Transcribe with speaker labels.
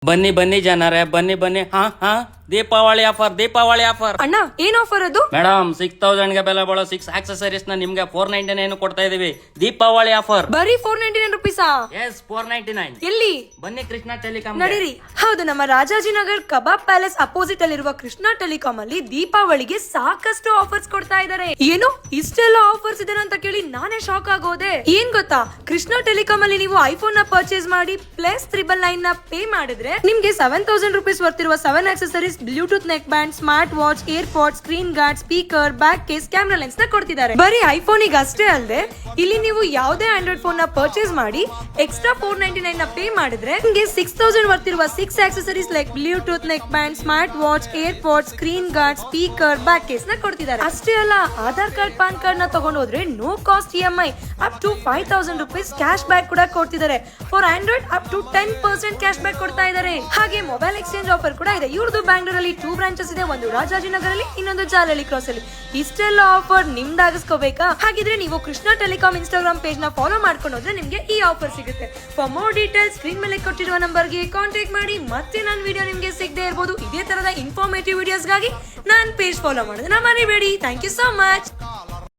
Speaker 1: ಬನ್ನಿ ಬನ್ನಿ ಜನರೇ ಬನ್ನಿ ಬನ್ನಿ. ಹಾ ದೀಪಾವಳಿ ಆಫರ್
Speaker 2: ಅಣ್ಣ ಏನ್ ಆಫರ್ ಅದು?
Speaker 1: ಮೇಡಮ್ 6000 ಗೆ ಬೆಲೆ ಬಾಳೋ 6 ಆಕ್ಸೆಸರೀಸ್ ನ ನಿಮ್ಗೆ 499 ಕೊಡ್ತಾ ಇದೀವಿ. ದೀಪಾವಳಿ ಆಫರ್
Speaker 2: ಬರೀ 499 ರುಪೀಸಾ?
Speaker 1: ಎಸ್ 499.
Speaker 2: ಎಲ್ಲಿ?
Speaker 1: ಬನ್ನಿ ಕೃಷ್ಣ ಟೆಲಿಕಾಂ.
Speaker 2: ನಡೀರಿ. ಹೌದು, ನಮ್ಮ ರಾಜಾಜಿನಗರ್ ಕಬಾಬ್ ಪ್ಯಾಲೇಸ್ ಅಪೋಸಿಟ್ ಅಲ್ಲಿರುವ ಕೃಷ್ಣ ಟೆಲಿಕಾಂ ಅಲ್ಲಿ ದೀಪಾವಳಿಗೆ ಸಾಕಷ್ಟು ಆಫರ್ಸ್ ಕೊಡ್ತಾ ಇದ್ದಾರೆ. ಏನು ಇಷ್ಟೆಲ್ಲ ಆಫರ್ಸ್ ಇದೆ ಅಂತ ಕೇಳಿ ನಾನೇ ಶಾಕ್ ಆಗೋದೆ. ಏನ್ ಗೊತ್ತಾ, ಕೃಷ್ಣ ಟೆಲಿಕಾಂ ಅಲ್ಲಿ ನೀವು ಐಫೋನ್ ನ ಪರ್ಚೇಸ್ ಮಾಡಿ ಪ್ಲಸ್ 999 ನ ಪೇ ಮಾಡಿದ್ರೆ ನಿಮ್ಗೆ 7000 ರುಪೀಸ್ ವರ್ತಿರುವ 7 accessories, bluetooth neck band, smart watch, airpod, screen guard, speaker, back case, camera lens ನ ಕೊಡ್ತಿದ್ದಾರೆ. ಬರೀ ಐಫೋನ್ ಗೆ ಅಷ್ಟೇ ಅಲ್ಲದೆ ಇಲ್ಲಿ ನೀವು ಯಾವುದೇ ಆಂಡ್ರಾಯ್ಡ್ ಫೋನ್ ನ ಪರ್ಚೇಸ್ ಮಾಡಿ ಎಕ್ಸ್ಟ್ರಾ 499 ನ ಪೇ ಮಾಡಿದ್ರೆ ನಿಮ್ಗೆ 6000 ವರ್ತಿರುವ 6 accessories like bluetooth neck band, smart watch, airpod, screen guard, speaker, back case ನ ಕೊಡ್ತಿದ್ದಾರೆ. ಅಷ್ಟೇ ಅಲ್ಲ, ಆಧಾರ್ ಕಾರ್ಡ್, ಪಾನ್ ಕಾರ್ಡ್ ನ ತಗೊಂಡು ಹೋದ್ರೆ no cost EMI up to 5000 rupees cash back ಕೂಡ ಕೊಡ್ತಿದ್ದಾರೆ. For Android up to 10% cash back ಕೊಡ್ತಾ ಇದ್ದಾರೆ. ಹಾಗೆ ಮೊಬೈಲ್ ಎಕ್ಸ್ಚೇಂಜ್ ಆಫರ್ ಕೂಡ ಇದೆ. ಇವ್ರದ್ದು ಬ್ಯಾಂಗ್ಳೂರಲ್ಲಿ 2 ಬ್ರಾಂಚಸ್ ಇದೆ, ಒಂದು ರಾಜಾಜಿನಗರಲ್ಲಿ, ಇನ್ನೊಂದು ಜಾಲಹಳ್ಳಿ ಕ್ರಾಸ್ ಅಲ್ಲಿ. ಇಷ್ಟೆಲ್ಲ ಆಫರ್ ನಿಮ್ದಾಗಿಸ್ಕೋಬೇಕಾ? ಹಾಗಿದ್ರೆ ನೀವು ಕೃಷ್ಣ ಟೆಲಿಕಾಂ ಇನ್ಸ್ಟಾಗ್ರಾಮ್ ಪೇಜ್ ನ ಫಾಲೋ ಮಾಡ್ಕೊಂಡು ಹೋದ್ರೆ ನಿಮ್ಗೆ ಈ ಆಫರ್ ಸಿಗುತ್ತೆ. ಫಾರ್ ಮೋರ್ ಡೀಟೇಲ್ಸ್ ಸ್ಕ್ರೀನ್ ಮೇಲೆ ಕೊಟ್ಟಿರುವ ನಂಬರ್ಗೆ ಕಾಂಟ್ಯಾಕ್ಟ್ ಮಾಡಿ. ಮತ್ತೆ ನನ್ನ ವಿಡಿಯೋ ನಿಮ್ಗೆ ಸಿಗದೆ ಇರಬಹುದು. ಇದೇ ತರದ ಇನ್ಫಾರ್ಮೇಟಿವ್ ವಿಡಿಯೋಸ್ಗಾಗಿ ನನ್ನ ಪೇಜ್ ಫಾಲೋ ಮಾಡೋದನ್ನ ಮರಿಬೇಡಿ. Thank you so much.